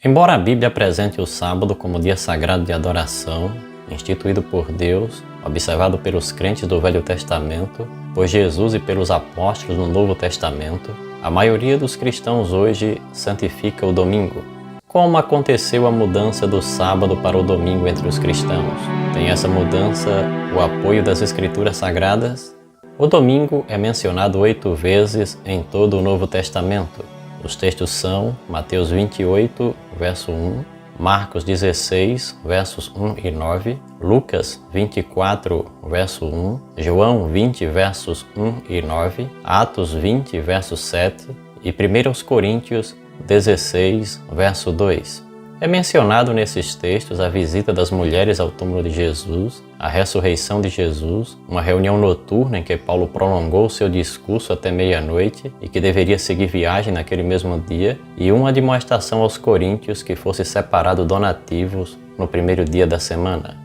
Embora a Bíblia apresente o sábado como dia sagrado de adoração, instituído por Deus, observado pelos crentes do Velho Testamento, por Jesus e pelos apóstolos no Novo Testamento, a maioria dos cristãos hoje santifica o domingo. Como aconteceu a mudança do sábado para o domingo entre os cristãos? Tem essa mudança o apoio das Escrituras Sagradas? O domingo é mencionado 8 vezes em todo o Novo Testamento. Os textos são Mateus 28, verso 1, Marcos 16, versos 1 e 9, Lucas 24, verso 1, João 20, versos 1 e 9, Atos 20, verso 7 e 1 Coríntios 16, verso 2. É mencionado nesses textos a visita das mulheres ao túmulo de Jesus, a ressurreição de Jesus, uma reunião noturna em que Paulo prolongou seu discurso até meia-noite e que deveria seguir viagem naquele mesmo dia, e uma admoestação aos coríntios que fosse separado donativos no primeiro dia da semana.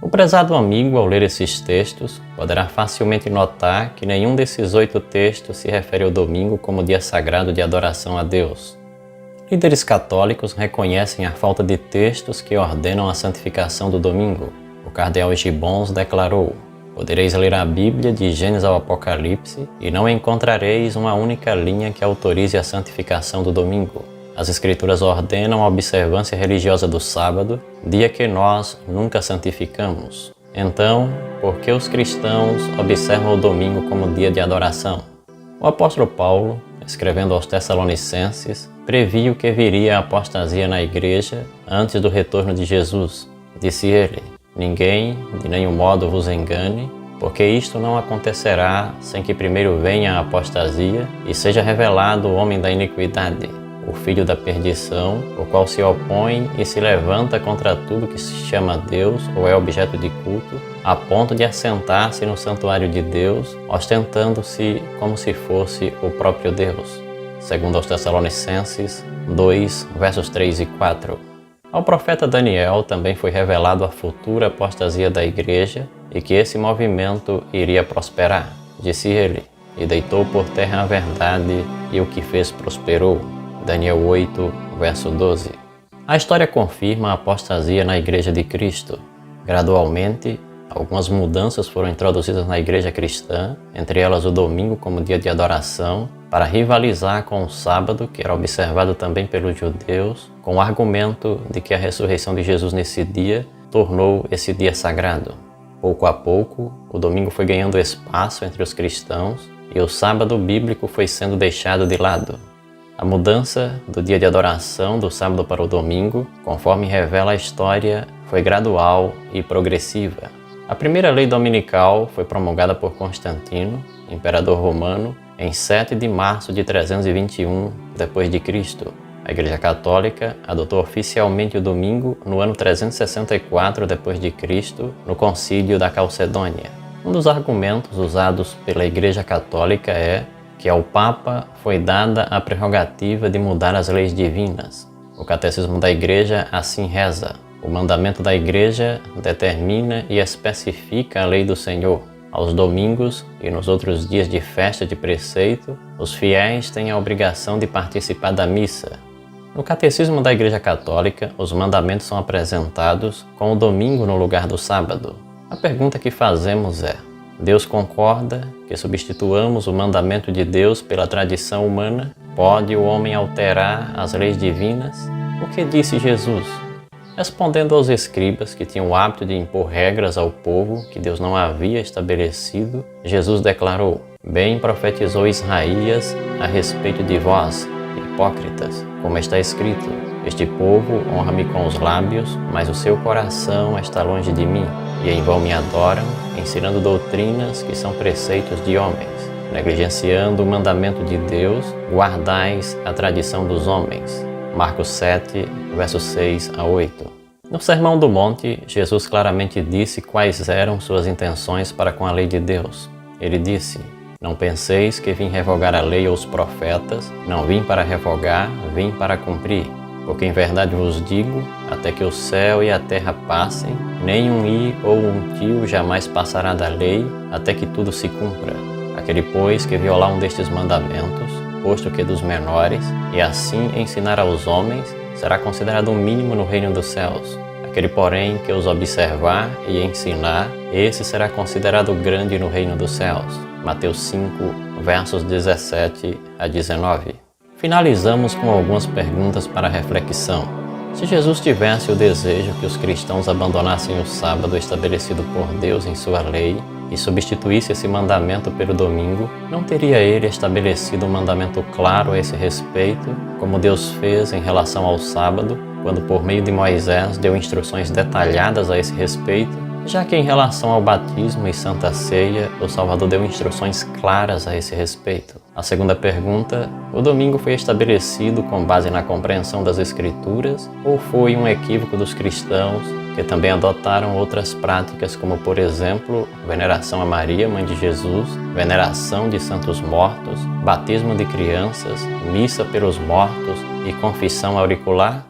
O prezado amigo, ao ler esses textos, poderá facilmente notar que nenhum desses 8 textos se refere ao domingo como dia sagrado de adoração a Deus. Líderes católicos reconhecem a falta de textos que ordenam a santificação do domingo. O cardeal Gibbons declarou: "Podereis ler a Bíblia de Gênesis ao Apocalipse e não encontrareis uma única linha que autorize a santificação do domingo. As Escrituras ordenam a observância religiosa do sábado, dia que nós nunca santificamos. Então, por que os cristãos observam o domingo como dia de adoração?" O apóstolo Paulo, escrevendo aos Tessalonicenses, previu que viria a apostasia na igreja antes do retorno de Jesus. Disse ele: "Ninguém de nenhum modo vos engane, porque isto não acontecerá sem que primeiro venha a apostasia e seja revelado o homem da iniquidade, o filho da perdição, o qual se opõe e se levanta contra tudo que se chama Deus ou é objeto de culto, a ponto de assentar-se no santuário de Deus, ostentando-se como se fosse o próprio Deus." Segundo aos Tessalonicenses 2, versos 3 e 4. Ao profeta Daniel também foi revelado a futura apostasia da igreja e que esse movimento iria prosperar. Disse ele: "E deitou por terra a verdade, e o que fez prosperou." Daniel 8, verso 12. A história confirma a apostasia na Igreja de Cristo. Gradualmente, algumas mudanças foram introduzidas na igreja cristã, entre elas o domingo como dia de adoração, para rivalizar com o sábado, que era observado também pelos judeus, com o argumento de que a ressurreição de Jesus nesse dia tornou esse dia sagrado. Pouco a pouco, o domingo foi ganhando espaço entre os cristãos e o sábado bíblico foi sendo deixado de lado. A mudança do dia de adoração do sábado para o domingo, conforme revela a história, foi gradual e progressiva. A primeira lei dominical foi promulgada por Constantino, imperador romano, em 7 de março de 321 d.C. A Igreja Católica adotou oficialmente o domingo no ano 364 d.C., no Concílio da Calcedônia. Um dos argumentos usados pela Igreja Católica é que ao Papa foi dada a prerrogativa de mudar as leis divinas. O Catecismo da Igreja assim reza: "O mandamento da Igreja determina e especifica a lei do Senhor. Aos domingos e nos outros dias de festa de preceito, os fiéis têm a obrigação de participar da missa." No Catecismo da Igreja Católica, os mandamentos são apresentados com o domingo no lugar do sábado. A pergunta que fazemos é: Deus concorda que substituamos o mandamento de Deus pela tradição humana? Pode o homem alterar as leis divinas? O que disse Jesus? Respondendo aos escribas que tinham o hábito de impor regras ao povo que Deus não havia estabelecido, Jesus declarou: "Bem profetizou Isaías a respeito de vós, hipócritas, como está escrito: Este povo honra-me com os lábios, mas o seu coração está longe de mim, e em vão me adoram, ensinando doutrinas que são preceitos de homens. Negligenciando o mandamento de Deus, guardais a tradição dos homens." Marcos 7, versos 6 a 8. No Sermão do Monte, Jesus claramente disse quais eram suas intenções para com a lei de Deus. Ele disse: "Não penseis que vim revogar a lei ou os profetas, não vim para revogar, vim para cumprir. Porque em verdade vos digo, até que o céu e a terra passem, nem um i ou um tio jamais passará da lei, até que tudo se cumpra. Aquele, pois, que violar um destes mandamentos, posto que dos menores, e assim ensinar aos homens, será considerado o mínimo no reino dos céus. Aquele, porém, que os observar e ensinar, esse será considerado grande no reino dos céus. Mateus 5, versos 17 a 19. Finalizamos com algumas perguntas para reflexão. Se Jesus tivesse o desejo que os cristãos abandonassem o sábado estabelecido por Deus em sua lei e substituísse esse mandamento pelo domingo, não teria ele estabelecido um mandamento claro a esse respeito, como Deus fez em relação ao sábado, quando por meio de Moisés deu instruções detalhadas a esse respeito, já que em relação ao batismo e Santa Ceia, o Salvador deu instruções claras a esse respeito? A segunda pergunta: o domingo foi estabelecido com base na compreensão das Escrituras ou foi um equívoco dos cristãos que também adotaram outras práticas, como por exemplo, veneração a Maria, mãe de Jesus, veneração de santos mortos, batismo de crianças, missa pelos mortos e confissão auricular?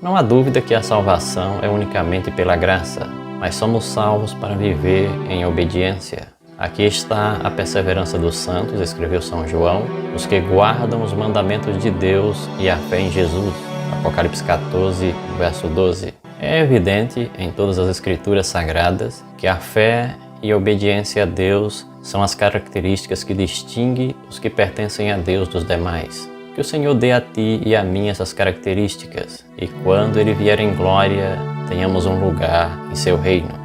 Não há dúvida que a salvação é unicamente pela graça, mas somos salvos para viver em obediência. Aqui está a perseverança dos santos, escreveu São João, os que guardam os mandamentos de Deus e a fé em Jesus. Apocalipse 14, verso 12. É evidente em todas as Escrituras Sagradas que a fé e a obediência a Deus são as características que distinguem os que pertencem a Deus dos demais. Que o Senhor dê a ti e a mim essas características, e quando Ele vier em glória, tenhamos um lugar em seu reino.